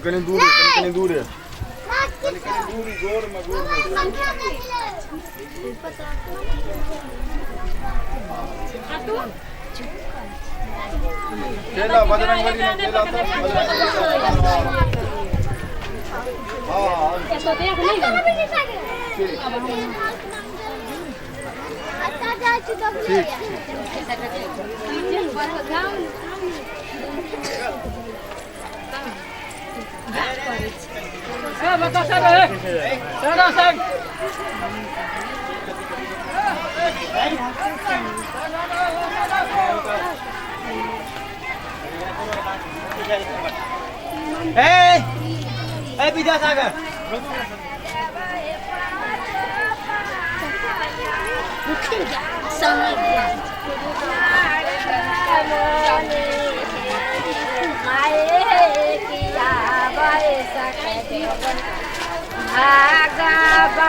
कहीं दूर है, कहीं दूर है, दूर जोर में केला बजरंगबली ने केला तो हां तो देख नहीं ठीक बता सर सर सर ए विद्यासागर आगा